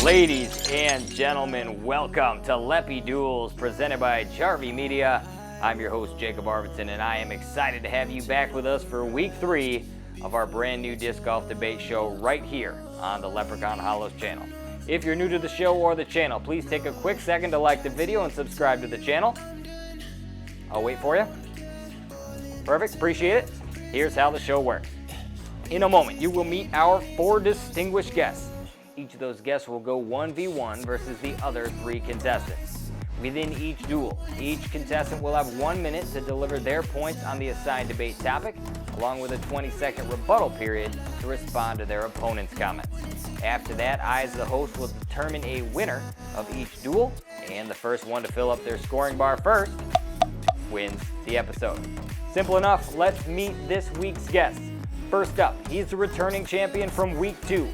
Ladies and gentlemen, welcome to Leppy Duels, presented by Jarvie Media. I'm your host, Jacob Arvidson, and I am excited to have you back with us for week 3 of our brand new disc golf debate show right here on the Leprechaun Hollows channel. If you're new to the show or the channel, please take a quick second to like the video and subscribe to the channel. I'll wait for you. Perfect, appreciate it. Here's how the show works. In a moment, you will meet our 4 distinguished guests. Each of those guests will go 1v1 versus the other 3 contestants. Within each duel, each contestant will have 1 minute to deliver their points on the assigned debate topic, along with a 20-second rebuttal period to respond to their opponent's comments. After that, I, as the host, will determine a winner of each duel, and the first one to fill up their scoring bar first wins the episode. Simple enough, let's meet this week's guests. First up, he's the returning champion from week 2.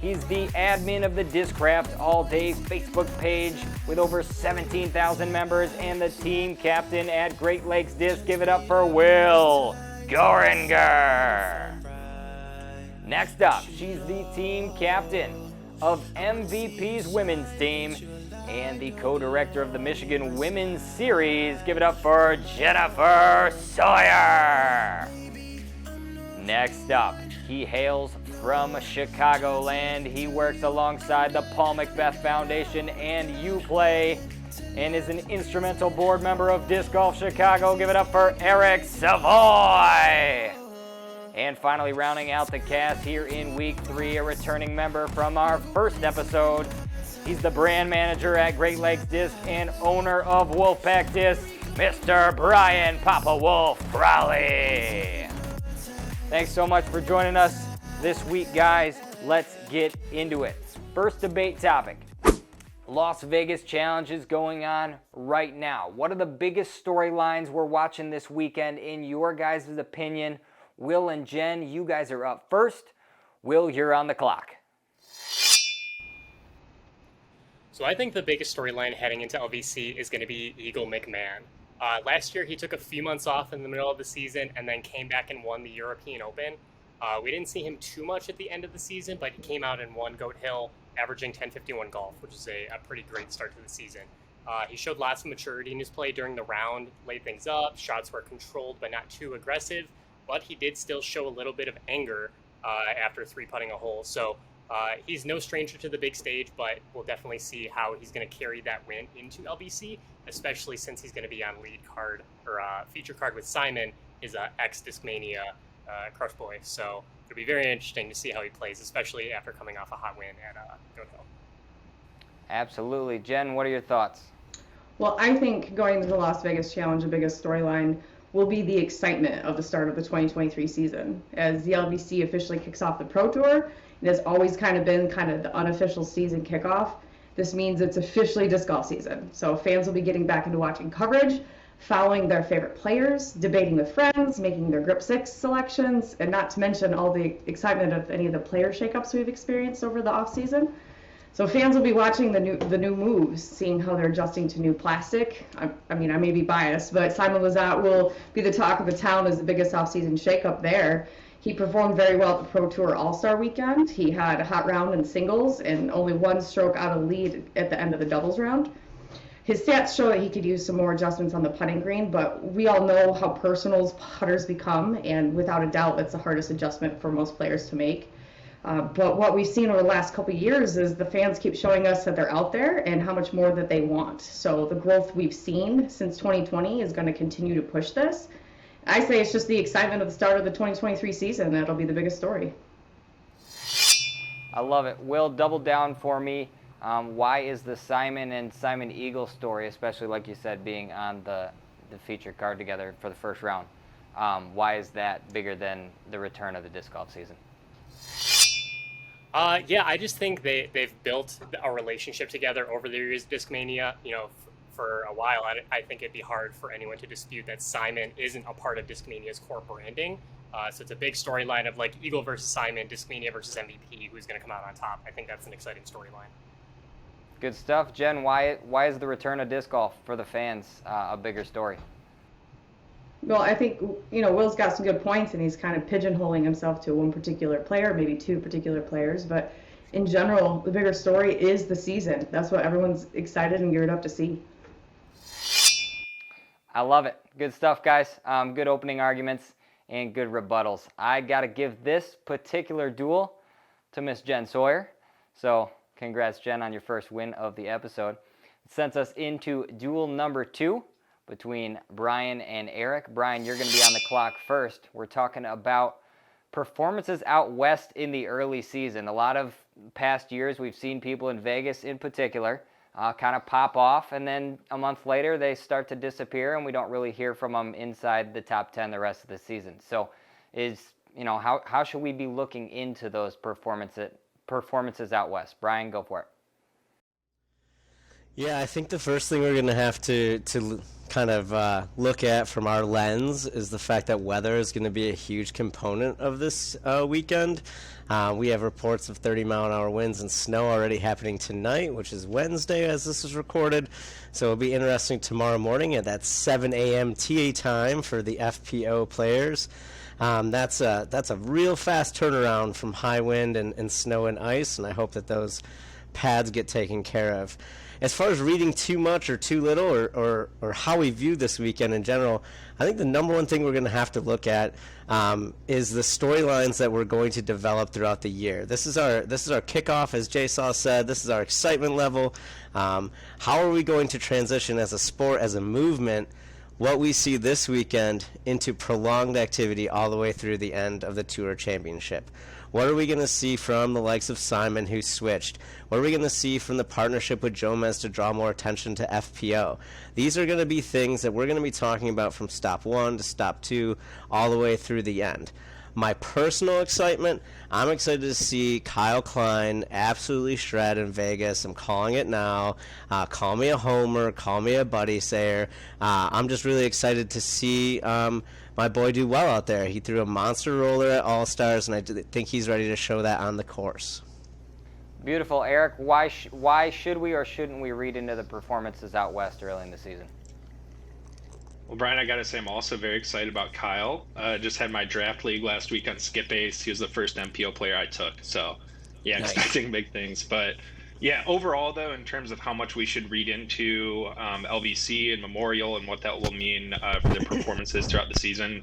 He's the admin of the Discraft All-Day Facebook page with over 17,000 members and the team captain at Great Lakes Disc. Give it up for Will Goeringer. Next up, she's the team captain of MVP's women's team and the co-director of the Michigan Women's Series. Give it up for Jennifer Sawyer. Next up, he hails from Chicagoland. He works alongside the Paul Macbeth Foundation and UPlay and is an instrumental board member of Disc Golf Chicago. Give it up for Eric Savoie. And finally, rounding out the cast here in week 3, a returning member from our first episode. He's the brand manager at Great Lakes Disc and owner of Wolfpack Disc, Mr. Brian Papa Wolf Frawley. Thanks so much for joining us this week, guys. Let's get into it. First debate topic. Las Vegas Challenge is going on right now. What are the biggest storylines we're watching this weekend in your guys' opinion? Will and Jen, you guys are up first. Will, you're on the clock. So I think the biggest storyline heading into LVC is going to be Eagle McMahon. Last year, he took a few months off in the middle of the season and then came back and won the European Open. We didn't see him too much at the end of the season, but he came out and won Goat Hill, averaging 1051 golf, which is a pretty great start to the season. He showed lots of maturity in his play during the round, laid things up, shots were controlled but not too aggressive, but he did still show a little bit of anger after 3-putting a hole. So he's no stranger to the big stage, but we'll definitely see how he's going to carry that win into LBC, especially since he's going to be on lead card or feature card with Simon, his ex-Discmania crush boy. So it'll be very interesting to see how he plays, especially after coming off a hot win at Goat Hill. Absolutely. Jen, what are your thoughts? Well, I think going into the Las Vegas Challenge, the biggest storyline will be the excitement of the start of the 2023 season. As the LVC officially kicks off the Pro Tour, it has always kind of been the unofficial season kickoff. This means it's officially disc golf season. So fans will be getting back into watching coverage, following their favorite players, debating with friends, making their Grip 6 selections, and not to mention all the excitement of any of the player shakeups we've experienced over the off-season. So fans will be watching the new moves, seeing how they're adjusting to new plastic. I mean, I may be biased, but Simon Lizotte will be the talk of the town as the biggest off-season shakeup there. He performed very well at the Pro Tour All-Star weekend. He had a hot round in singles and only 1 stroke out of lead at the end of the doubles round. His stats show that he could use some more adjustments on the putting green, but we all know how personal putters become, and without a doubt, it's the hardest adjustment for most players to make. But what we've seen over the last couple of years is the fans keep showing us that they're out there and how much more that they want. So the growth we've seen since 2020 is going to continue to push this. I say it's just the excitement of the start of the 2023 season that'll be the biggest story. I love it. Will, double down for me. Why is the Simon and Simon Eagle story, especially like you said, being on the feature card together for the first round, why is that bigger than the return of the disc golf season? Yeah, I just think they've built a relationship together over the years, Discmania. You know, for a while, I think it'd be hard for anyone to dispute that Simon isn't a part of Discmania's core branding. So it's a big storyline of like Eagle versus Simon, Discmania versus MVP, who's going to come out on top. I think that's an exciting storyline. Good stuff. Jen, why is the return of disc golf for the fans a bigger story? Well, I think, Will's got some good points, and he's kind of pigeonholing himself to one particular player, maybe 2 particular players. But in general, the bigger story is the season. That's what everyone's excited and geared up to see. I love it. Good stuff, guys. Good opening arguments and good rebuttals. I got to give this particular duel to Miss Jen Sawyer. So congrats, Jen, on your first win of the episode. It sends us into duel number 2 between Brian and Eric. Brian, you're going to be on the clock first. We're talking about performances out west in the early season. A lot of past years, we've seen people in Vegas in particular kind of pop off, and then a month later they start to disappear, and we don't really hear from them inside the top 10 the rest of the season. So how should we be looking into those performances out west? Brian, go for it. Yeah, I think the first thing we're going to have to kind of look at from our lens is the fact that weather is going to be a huge component of this weekend. We have reports of 30-mile-an-hour winds and snow already happening tonight, which is Wednesday as this is recorded. So it'll be interesting tomorrow morning at that 7 a.m. TA time for the FPO players. That's a real fast turnaround from high wind and snow and ice, and I hope that those pads get taken care of. As far as reading too much or too little or how we view this weekend in general, I think the number one thing we're going to have to look at is the storylines that we're going to develop throughout the year. This is our kickoff, as Jay Saw said. This is our excitement level. How are we going to transition as a sport, as a movement, what we see this weekend into prolonged activity all the way through the end of the Tour Championship? What are we going to see from the likes of Simon, who switched? What are we going to see from the partnership with Jomez to draw more attention to FPO? These are going to be things that we're going to be talking about from stop 1 to stop 2 all the way through the end. My personal excitement, I'm excited to see Kyle Klein absolutely shred in Vegas. I'm calling it now. Call me a homer. Call me a buddy sayer. I'm just really excited to see my boy do well out there. He threw a monster roller at All-Stars, and I think he's ready to show that on the course. Beautiful. Eric, why should we or shouldn't we read into the performances out west early in the season? Well, Brian, I got to say I'm also very excited about Kyle. Just had my draft league last week on Skip Ace. He was the first MPO player I took. So, yeah, Nice. Expecting big things. But, yeah, overall, though, in terms of how much we should read into LVC and Memorial and what that will mean for their performances throughout the season,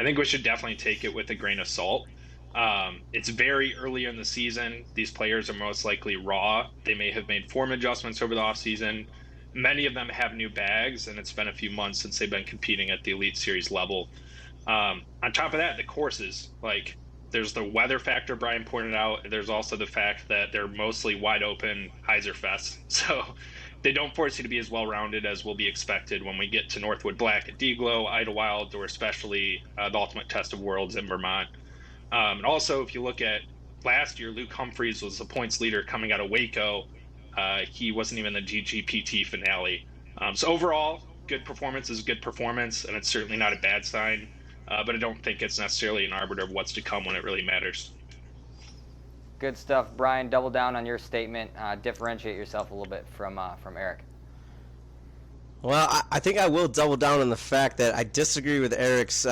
I think we should definitely take it with a grain of salt. It's very early in the season. These players are most likely raw. They may have made form adjustments over the offseason. Many of them have new bags, and it's been a few months since they've been competing at the Elite Series level. On top of that, the courses, like there's the weather factor Brian pointed out. There's also the fact that they're mostly wide open Heiserfests. So they don't force you to be as well-rounded as will be expected when we get to Northwood Black at Deglow, Idlewild, or especially the Ultimate Test of Worlds in Vermont. And also, if you look at last year, Luke Humphreys was the points leader coming out of Waco. He wasn't even the GGPT finale. So overall, good performance is a good performance, and it's certainly not a bad sign. But I don't think it's necessarily an arbiter of what's to come when it really matters. Good stuff, Brian. Double down on your statement. Differentiate yourself a little bit from Eric. Well, I think I will double down on the fact that I disagree with Eric's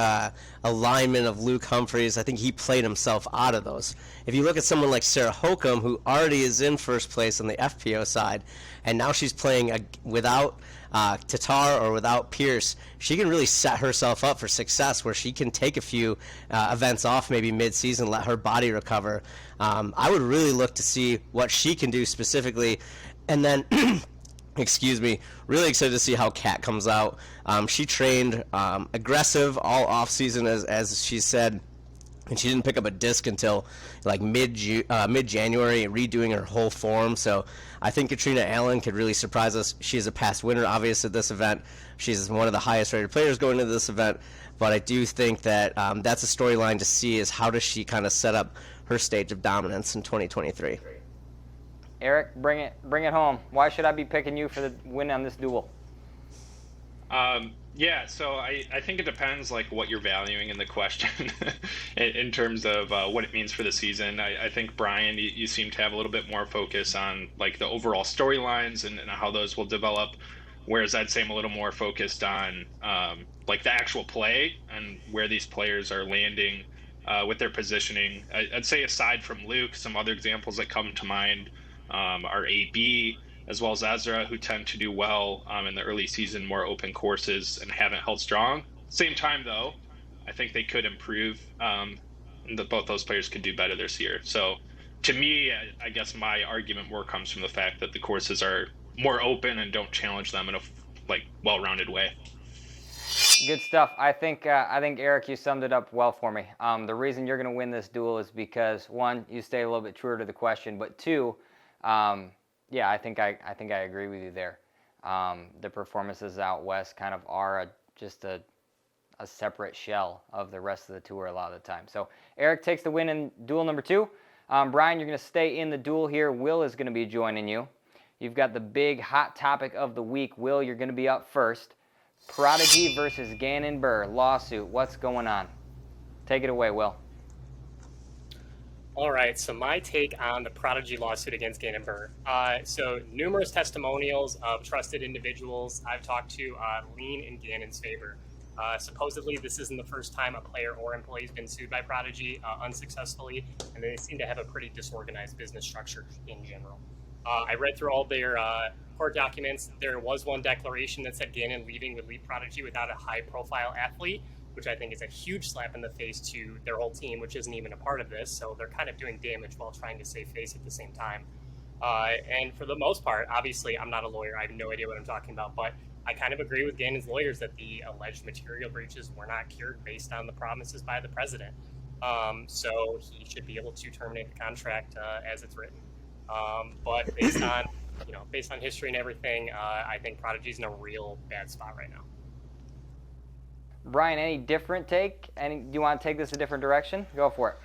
alignment of Luke Humphreys. I think he played himself out of those. If you look at someone like Sarah Holcomb, who already is in first place on the FPO side, and now she's playing without Tatar or without Pierce, she can really set herself up for success where she can take a few events off maybe mid-season, let her body recover. I would really look to see what she can do specifically. And then... Excuse me. Really excited to see how Kat comes out. She trained aggressive all off season, as she said, and she didn't pick up a disc until like mid-January, redoing her whole form. So I think Katrina Allen could really surprise us. She is a past winner, obviously, at this event. She's one of the highest rated players going into this event. But I do think that that's a storyline to see, is how does she kind of set up her stage of dominance in 2023. Eric, bring it home. Why should I be picking you for the win on this duel? Yeah, so I think it depends like what you're valuing in the question in terms of what it means for the season. I think, Brian, you seem to have a little bit more focus on like the overall storylines and how those will develop, whereas I'd say I'm a little more focused on like the actual play and where these players are landing with their positioning. I'd say aside from Luke, some other examples that come to mind are AB as well as Ezra, who tend to do well in the early season, more open courses, and haven't held strong. Same time, though, I think they could improve. Both those players could do better this year. So to me, I guess my argument more comes from the fact that the courses are more open and don't challenge them in a well-rounded way. Good stuff. I think Eric, you summed it up well for me. The reason you're going to win this duel is because, one, you stay a little bit truer to the question, but two, I think I agree with you there. The performances out west kind of are just a separate shell of the rest of the tour a lot of the time. So Eric takes the win in duel number 2. Brian, you're going to stay in the duel here. Will is going to be joining you. You've got the big hot topic of the week. Will, you're going to be up first. Prodigy versus Gannon Buhr lawsuit. What's going on? Take it away, Will. All right, so my take on the Prodigy lawsuit against Gannon Buhr. So numerous testimonials of trusted individuals I've talked to lean in Gannon's favor. Supposedly, this isn't the first time a player or employee has been sued by Prodigy unsuccessfully, and they seem to have a pretty disorganized business structure in general. I read through all their court documents. There was one declaration that said Gannon leaving would leave Prodigy without a high-profile athlete, which I think is a huge slap in the face to their whole team, which isn't even a part of this. So they're kind of doing damage while trying to save face at the same time. And for the most part, obviously, I'm not a lawyer. I have no idea what I'm talking about, but I kind of agree with Gannon's lawyers that the alleged material breaches were not cured based on the promises by the president. So he should be able to terminate the contract as it's written. But based on history and everything, I think Prodigy's in a real bad spot right now. Brian, any different take? Do you want to take this a different direction? Go for it.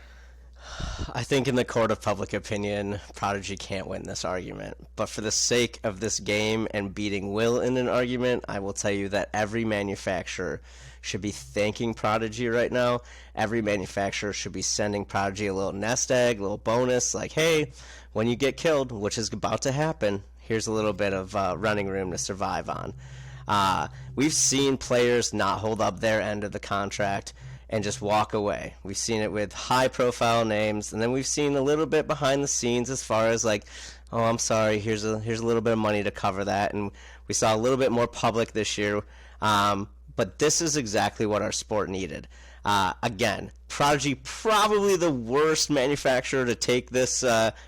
I think in the court of public opinion, Prodigy can't win this argument. But for the sake of this game and beating Will in an argument, I will tell you that every manufacturer should be thanking Prodigy right now. Every manufacturer should be sending Prodigy a little nest egg, a little bonus, like, hey, when you get killed, which is about to happen, here's a little bit of running room to survive on. We've seen players not hold up their end of the contract and just walk away. We've seen it with high-profile names, and then we've seen a little bit behind the scenes as far as like, oh, I'm sorry, here's a little bit of money to cover that, and we saw a little bit more public this year. But this is exactly what our sport needed. Again, Prodigy probably the worst manufacturer to take this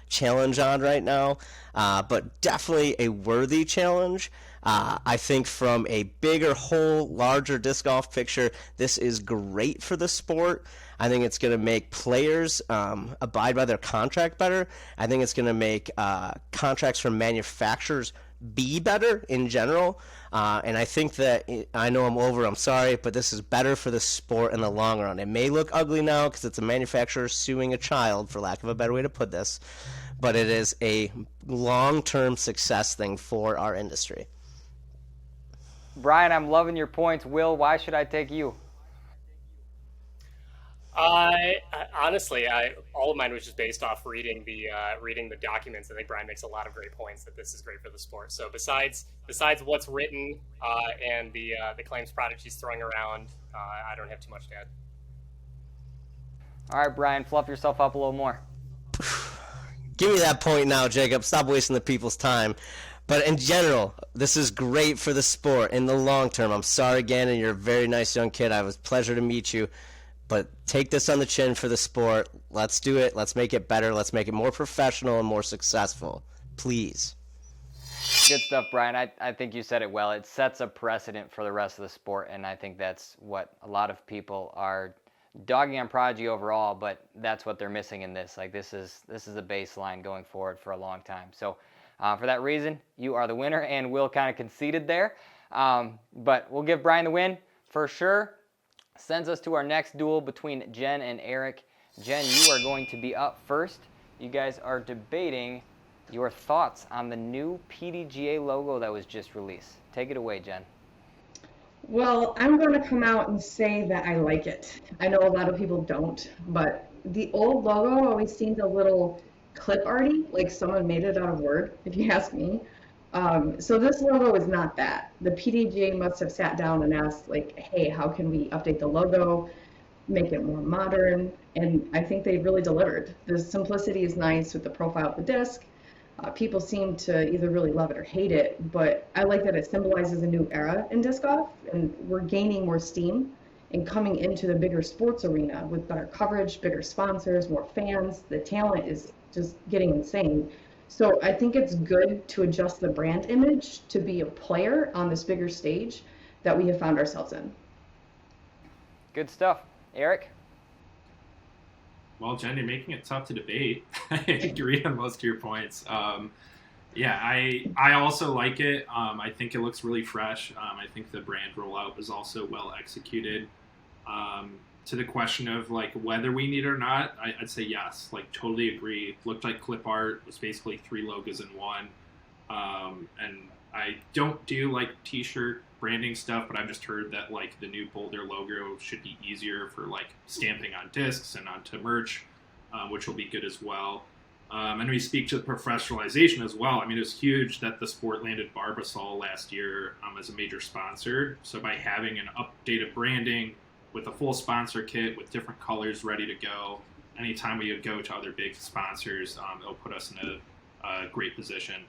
challenge on right now, but definitely a worthy challenge. I think from a bigger whole, larger disc golf picture, this is great for the sport. I think it's going to make players abide by their contract better. I think it's going to make contracts from manufacturers be better in general. And I think that, I know I'm sorry, but this is better for the sport in the long run. It may look ugly now because it's a manufacturer suing a child, for lack of a better way to put this, but it is a long-term success thing for our industry. Brian, I'm loving your points. Will, why should I take you? Honestly, all of mine was just based off reading the documents. I think Brian makes a lot of great points that this is great for the sport. So besides what's written and the claims Prodigy's throwing around, I don't have too much to add. All right, Brian, fluff yourself up a little more. Give me that point now, Jacob. Stop wasting the people's time. But in general, this is great for the sport in the long term. I'm sorry, Gannon, you're a very nice young kid. It was a pleasure to meet you. But take this on the chin for the sport. Let's do it. Let's make it better. Let's make it more professional and more successful. Please. Good stuff, Brian. I think you said it well. It sets a precedent for the rest of the sport, and I think that's what a lot of people are dogging on Prodigy overall, but that's what they're missing in this. Like, this is a baseline going forward for a long time. So for that reason, you are the winner, and Will kind of conceded there. But we'll give Brian the win for sure. Sends us to our next duel between Jen and Eric. Jen, you are going to be up first. You guys are debating your thoughts on the new PDGA logo that was just released. Take it away, Jen. Well, I'm going to come out and say that I like it. I know a lot of people don't, but the old logo always seemed a little clip arty, like someone made it out of Word, if you ask me. So this logo is not that. The PDGA must have sat down and asked, like, hey, how can we update the logo? make it more modern, and I think they really delivered. The simplicity is nice with the profile of the disc. People seem to either really love it or hate it, but I like that it symbolizes a new era in disc golf, and we're gaining more steam and coming into the bigger sports arena with better coverage, bigger sponsors, more fans. The talent is just getting insane. So I think it's good to adjust the brand image to be a player on this bigger stage that we have found ourselves in. Good stuff. Eric? Well, Jen, you're making it tough to debate. I agree on most of your points. Yeah, I also like it. I think it looks really fresh. I think the brand rollout was also well executed. To the question of like whether we need it or not, I'd say yes. Like totally agree. Looked like clip art, was basically 3 logos in one. And I don't do like t-shirt branding stuff, but I've just heard that like the new Boulder logo should be easier for like stamping on discs and onto merch, which will be good as well. And we speak to the professionalization as well. I mean, it was huge that the sport landed Barbasol last year as a major sponsor. So by having an updated branding with a full sponsor kit with different colors ready to go, anytime we go to other big sponsors, it'll put us in a great position.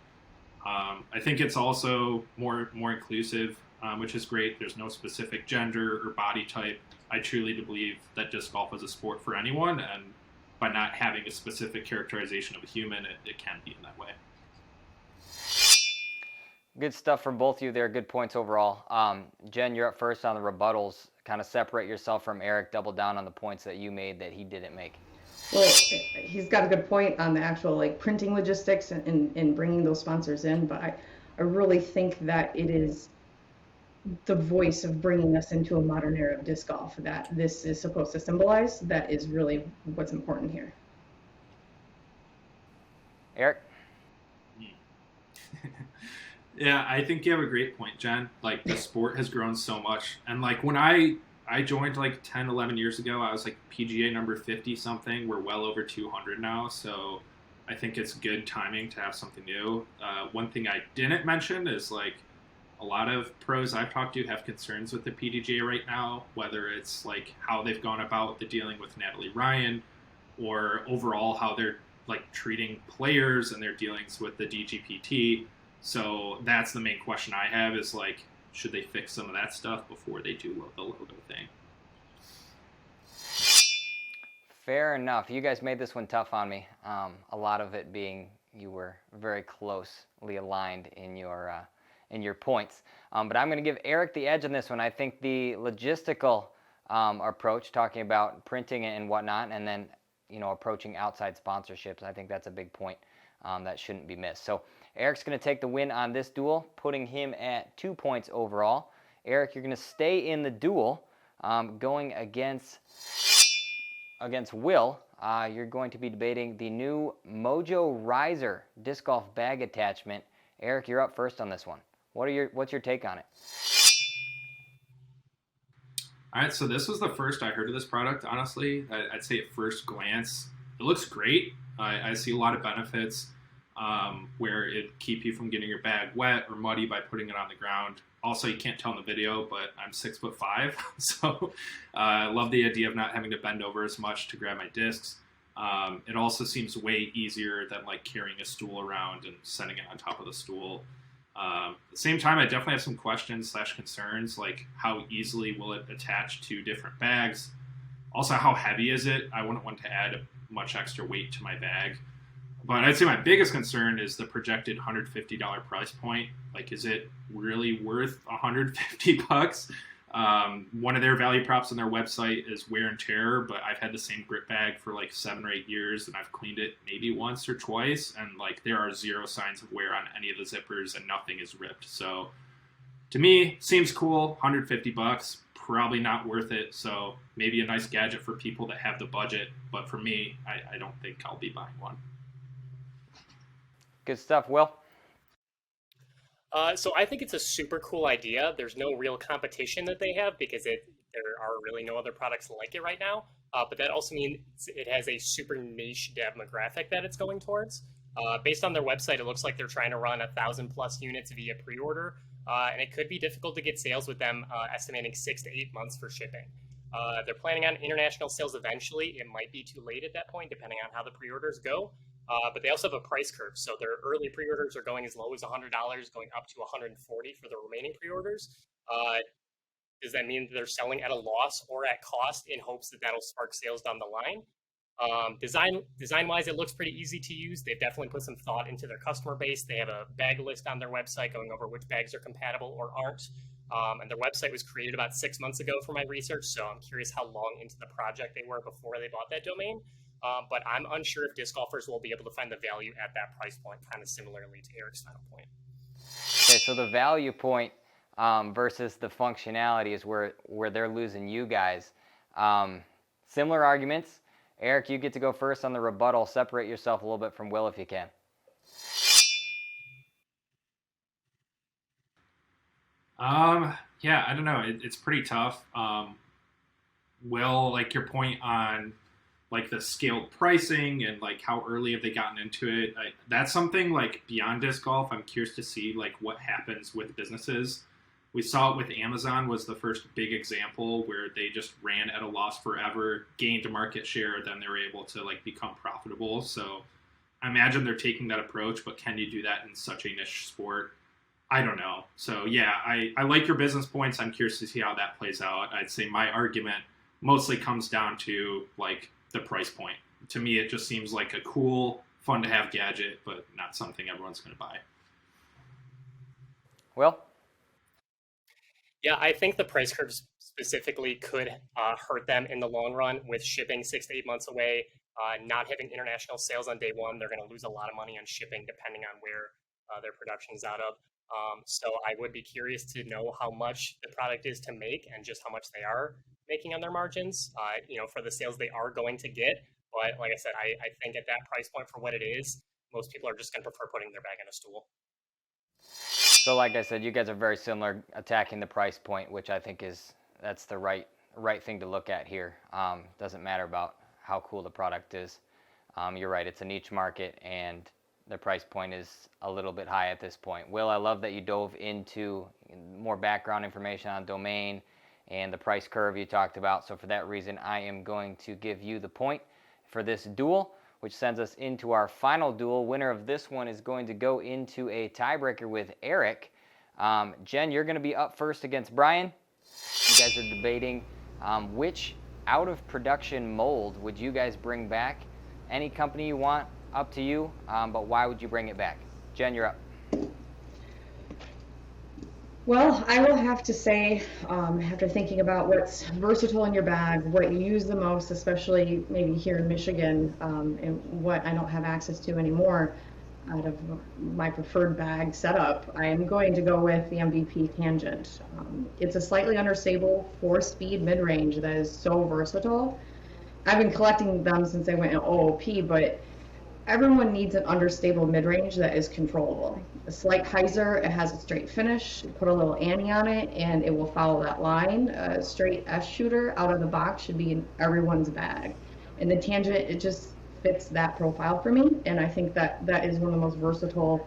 I think it's also more inclusive, which is great. There's no specific gender or body type. I truly believe that disc golf is a sport for anyone, and by not having a specific characterization of a human, it can be in that way. Good stuff from both of you there. Good points overall. Jen, you're up first on the rebuttals. Kind of separate yourself from Eric, double down on the points that you made that he didn't make. Well, he's got a good point on the actual like printing logistics and bringing those sponsors in, but I really think that it is the voice of bringing us into a modern era of disc golf that this is supposed to symbolize. That is really what's important here. Eric? Yeah, I think you have a great point, Jen. Like, the sport has grown so much. And, like, when I joined, like, 10, 11 years ago, I was, like, PGA number 50-something. We're well over 200 now, so I think it's good timing to have something new. One thing I didn't mention is, like, a lot of pros I've talked to have concerns with the PDGA right now, whether it's, like, how they've gone about the dealing with Natalie Ryan or overall how they're, like, treating players and their dealings with the DGPT. So that's the main question I have is, like, should they fix some of that stuff before they do the logo thing? Fair enough. You guys made this one tough on me. A lot of it being you were very closely aligned in your points. But I'm going to give Eric the edge on this one. I think the logistical approach, talking about printing and whatnot, and then approaching outside sponsorships, I think that's a big point that shouldn't be missed. So Eric's going to take the win on this duel, putting him at 2 points overall. Eric, you're going to stay in the duel, going against Will. You're going to be debating the new Mojo Riser disc golf bag attachment. Eric, you're up first on this one. What's your take on it? All right, so this was the first I heard of this product, honestly. I'd say at first glance, it looks great. I see a lot of benefits where it keep you from getting your bag wet or muddy by putting it on the ground. Also, you can't tell in the video, but I'm 6'5", so I love the idea of not having to bend over as much to grab my discs. It also seems way easier than like carrying a stool around and setting it on top of the stool. At the same time, I definitely have some questions / concerns, like how easily will it attach to different bags? Also, how heavy is it? I wouldn't want to add much extra weight to my bag. But I'd say my biggest concern is the projected $150 price point. Like, is it really worth $150? One of their value props on their website is wear and tear, but I've had the same grip bag for like 7 or 8 years, and I've cleaned it maybe once or twice, and like there are 0 signs of wear on any of the zippers, and nothing is ripped. So to me, seems cool. $150, probably not worth it. So maybe a nice gadget for people that have the budget, but for me, I don't think I'll be buying one. Good stuff, Will. So I think it's a super cool idea. There's no real competition that they have because there are really no other products like it right now. But that also means it has a super niche demographic that it's going towards. Based on their website, it looks like they're trying to run 1,000+ units via pre-order. And it could be difficult to get sales with them, estimating 6 to 8 months for shipping. They're planning on international sales eventually. It might be too late at that point, depending on how the pre-orders go. But they also have a price curve. So their early pre-orders are going as low as $100, going up to $140 for the remaining pre-orders. Does that mean that they're selling at a loss or at cost in hopes that that'll spark sales down the line? Design-wise, it looks pretty easy to use. They've definitely put some thought into their customer base. They have a bag list on their website going over which bags are compatible or aren't. And their website was created about 6 months ago for my research, so I'm curious how long into the project they were before they bought that domain. But I'm unsure if disc golfers will be able to find the value at that price point, kind of similarly to Eric's final point. Okay, so the value point versus the functionality is where they're losing you guys. Similar arguments. Eric, you get to go first on the rebuttal. Separate yourself a little bit from Will if you can. Yeah, I don't know. It's pretty tough. Will, like your point on like the scaled pricing and like how early have they gotten into it? That's something like beyond disc golf. I'm curious to see like what happens with businesses. We saw it with Amazon was the first big example where they just ran at a loss forever, gained a market share, then they were able to like become profitable. So I imagine they're taking that approach, but can you do that in such a niche sport? I don't know. So yeah, I like your business points. I'm curious to see how that plays out. I'd say my argument mostly comes down to like the price point. To me, it just seems like a cool, fun to have gadget, but not something everyone's going to buy. Will? Yeah, I think the price curves specifically could hurt them in the long run with shipping 6 to 8 months away, not having international sales on day one. They're going to lose a lot of money on shipping depending on where their production is out of. So I would be curious to know how much the product is to make and just how much they are making on their margins, for the sales they are going to get. But like I said, I think at that price point for what it is, most people are just going to prefer putting their bag in a stool. So like I said, you guys are very similar, attacking the price point, which I think that's the right thing to look at here. Doesn't matter about how cool the product is. You're right, it's a niche market and the price point is a little bit high at this point. Will, I love that you dove into more background information on domain and the price curve you talked about. So for that reason, I am going to give you the point for this duel, which sends us into our final duel. Winner of this one is going to go into a tiebreaker with Eric. Jen, you're going to be up first against Brian. You guys are debating which out-of-production mold would you guys bring back. Any company you want, up to you, but why would you bring it back? Jen, you're up. Well, I will have to say, after thinking about what's versatile in your bag, what you use the most, especially maybe here in Michigan, and what I don't have access to anymore out of my preferred bag setup, I am going to go with the MVP Tangent. It's a slightly understable 4-speed mid-range that is so versatile. I've been collecting them since I went in OOP, but everyone needs an understable mid-range that is controllable. A slight hyzer, it has a straight finish, put a little Annie on it, and it will follow that line. A straight S shooter out of the box should be in everyone's bag. And the Tangent, it just fits that profile for me, and I think that is one of the most versatile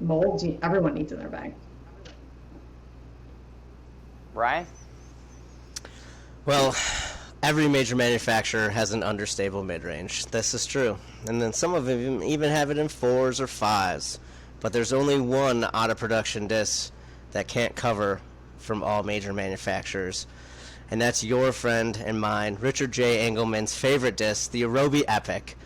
molds everyone needs in their bag. Brian? Well, every major manufacturer has an understable mid-range. This is true. And then some of them even have it in 4s or 5s. But there's only one out-of-production disc that can't cover from all major manufacturers. And that's your friend and mine, Richard J. Engelman's favorite disc, the Arobi Epic.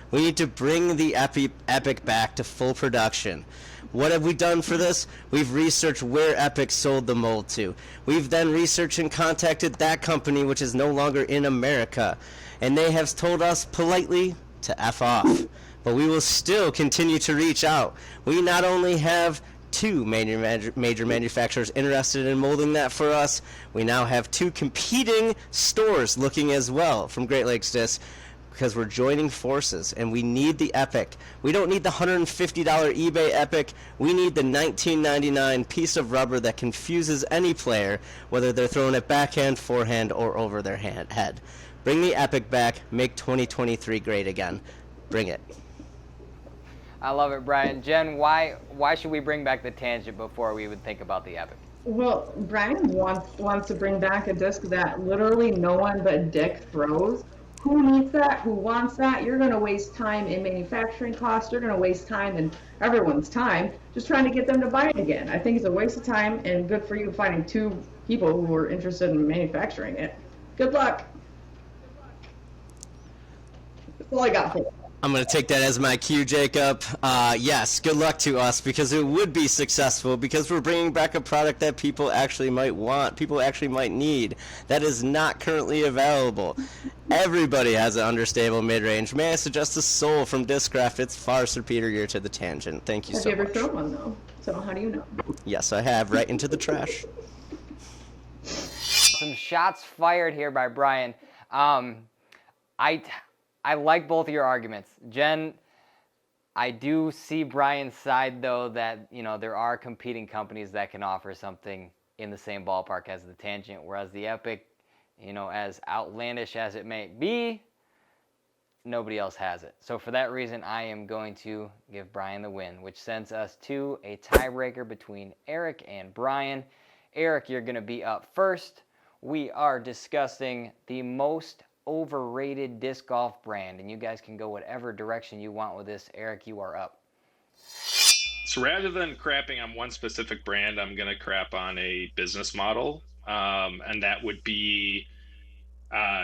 We need to bring the Epic back to full production. What have we done for this? We've researched where Epic sold the mold to. We've then researched and contacted that company, which is no longer in America. And they have told us politely to F off. But we will still continue to reach out. We not only have 2 major manufacturers interested in molding that for us, we now have 2 competing stores looking as well from Great Lakes Disc, because we're joining forces and we need the Epic. We don't need the $150 eBay Epic. We need the $19.99 piece of rubber that confuses any player, whether they're throwing it backhand, forehand, or over their head. Bring the Epic back. Make 2023 great again. Bring it. I love it, Brian. Jen, why should we bring back the Tangent before we would think about the Epic? Well, Brian wants to bring back a disc that literally no one but Dick throws. Who needs that? Who wants that? You're going to waste time in manufacturing costs. You're going to waste time in everyone's time just trying to get them to buy it again. I think it's a waste of time, and good for you finding two people who are interested in manufacturing it. Good luck. That's all I got for you. I'm going to take that as my cue, Jacob. Yes, good luck to us, because it would be successful, because we're bringing back a product that people actually might want, people actually might need, that is not currently available. Everybody has an understable mid-range. May I suggest the Soul from Discraft? It's far superior to the Tangent. Thank you so much. Have you ever thrown one, though? So how do you know? Yes, I have, right into the trash. Some shots fired here by Brian. I like both of your arguments. Jen, I do see Brian's side, though, that, you know, there are competing companies that can offer something in the same ballpark as the Tangent, whereas the Epic, you know, as outlandish as it may be, nobody else has it. So for that reason, I am going to give Brian the win, which sends us to a tiebreaker between Eric and Brian. Eric, you're going to be up first. We are discussing the most overrated disc golf brand, and you guys can go whatever direction you want with this. Eric, you are up. So rather than crapping on one specific brand, I'm going to crap on a business model, and that would be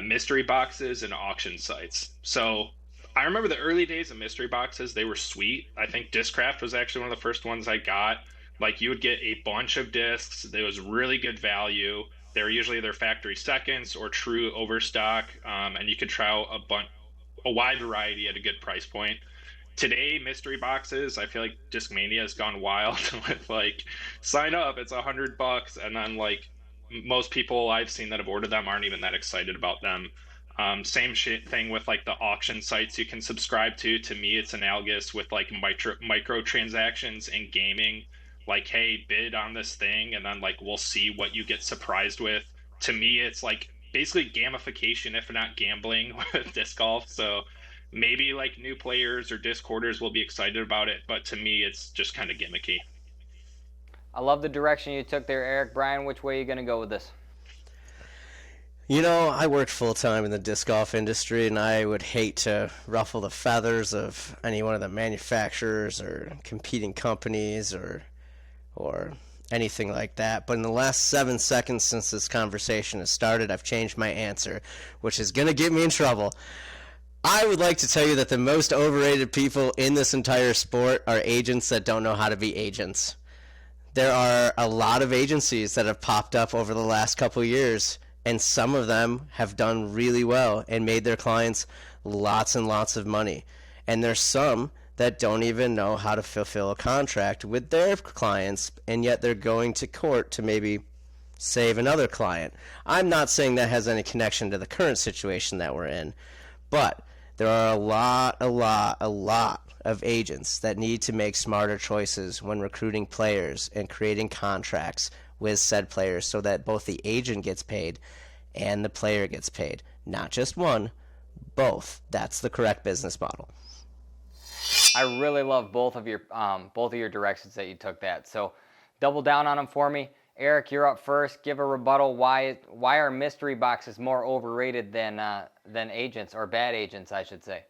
mystery boxes and auction sites. So I remember the early days of mystery boxes. They were sweet. I think Discraft was actually one of the first ones I got. Like, you would get a bunch of discs. There was really good value. They were usually their factory seconds or true overstock, and you could try out a wide variety at a good price point. Today, mystery boxes, I feel like Discmania has gone wild with, like, sign up, it's $100, and then, like, most people I've seen that have ordered them aren't even that excited about them. Same thing with, like, the auction sites you can subscribe to. To me, it's analogous with, like, microtransactions in gaming. Like, hey, bid on this thing, and then, like, we'll see what you get surprised with. To me, it's, like, basically gamification, if not gambling, with disc golf. So maybe, like, new players or disc hoarders will be excited about it, but to me, it's just kind of gimmicky. I love the direction you took there, Eric. Brian, which way are you going to go with this? You know, I worked full-time in the disc golf industry, and I would hate to ruffle the feathers of any one of the manufacturers or competing companies or anything like that. But in the last 7 seconds since this conversation has started, I've changed my answer, which is going to get me in trouble. I would like to tell you that the most overrated people in this entire sport are agents that don't know how to be agents. There are a lot of agencies that have popped up over the last couple of years, and some of them have done really well and made their clients lots and lots of money. And there's some that don't even know how to fulfill a contract with their clients, and yet they're going to court to maybe save another client. I'm not saying that has any connection to the current situation that we're in, but there are a lot of agents that need to make smarter choices when recruiting players and creating contracts with said players so that both the agent gets paid and the player gets paid. Not just one, both. That's the correct business model. I really love both of your directions that you took that. So double down on them for me. Eric, you're up first. Give a rebuttal. Why are mystery boxes more overrated than agents, or bad agents, I should say?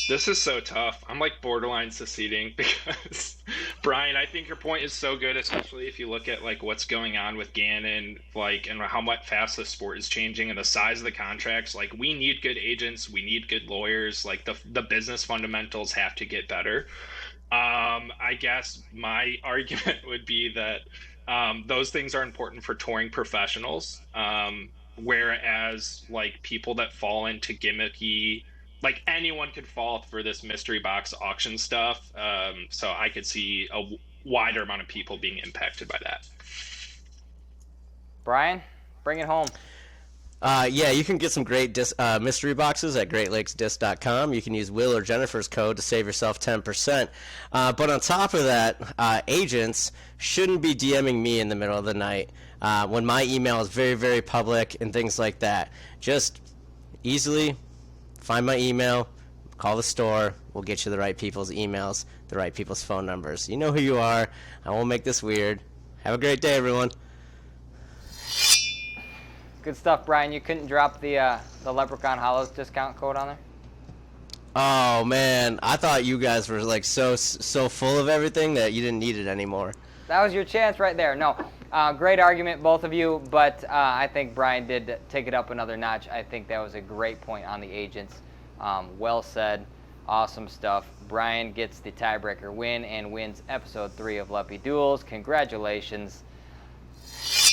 This is so tough. I'm like borderline seceding because Brian, I think your point is so good, especially if you look at like what's going on with Gannon, like, and how much fast the sport is changing and the size of the contracts. Like, we need good agents, we need good lawyers. Like, the business fundamentals have to get better. I guess my argument would be that those things are important for touring professionals, whereas like people that fall into gimmicky, like anyone could fall for this mystery box auction stuff. So I could see a wider amount of people being impacted by that. Brian, bring it home. Yeah, you can get some great mystery boxes at GreatLakesDisc.com. You can use Will or Jennifer's code to save yourself 10%. But on top of that, agents shouldn't be DMing me in the middle of the night when my email is very, very public and things like that. Just easily find my email, call the store. We'll get you the right people's emails, the right people's phone numbers. You know who you are. I won't make this weird. Have a great day, everyone. Good stuff, Brian. You couldn't drop the Leprechaun Hollows discount code on there? Oh man, I thought you guys were like so full of everything that you didn't need it anymore. That was your chance right there. No, great argument, both of you, but I think Brian did take it up another notch. I think that was a great point on the agents. Well said. Awesome stuff. Brian gets the tiebreaker win and wins episode 3 of Leppy Duels. Congratulations.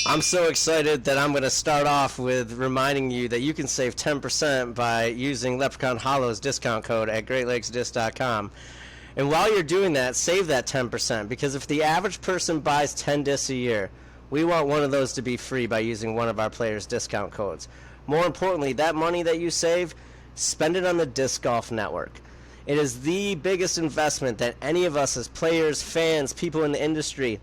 I'm so excited that I'm going to start off with reminding you that you can save 10% by using Leprechaun Hollows discount code at GreatLakesDisc.com. And while you're doing that, save that 10%, because if the average person buys 10 discs a year, we want one of those to be free by using one of our players' discount codes. More importantly, that money that you save, spend it on the Disc Golf Network. It is the biggest investment that any of us as players, fans, people in the industry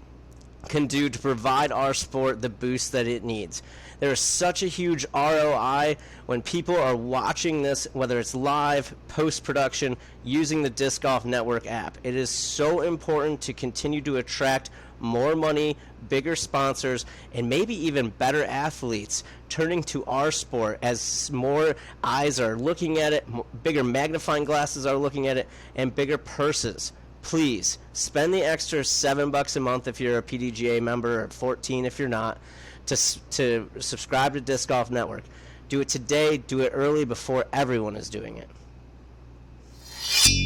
can do to provide our sport the boost that it needs. There is such a huge ROI when people are watching this, whether it's live, post-production, using the Disc Golf Network app. It is so important to continue to attract more money, bigger sponsors, and maybe even better athletes turning to our sport as more eyes are looking at it, bigger magnifying glasses are looking at it, and bigger purses. Please spend the extra $7 a month if you're a PDGA member, or $14 if you're not, to subscribe to Disc Golf Network. Do it today. Do it early before everyone is doing it.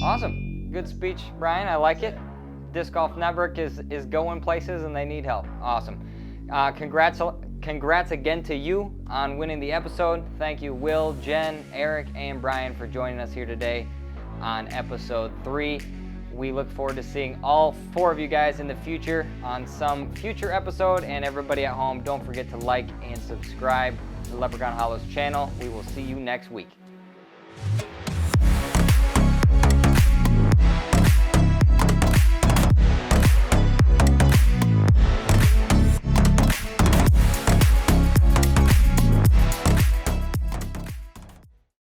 Awesome. Good speech, Brian. I like it. Disc Golf Network is going places and they need help. Awesome. Congrats again to you on winning the episode. Thank you, Will, Jen, Eric, and Brian for joining us here today on episode 3. We look forward to seeing all 4 of you guys in the future on some future episode. And everybody at home, don't forget to like and subscribe to the Leprechaun Hollows channel. We will see you next week.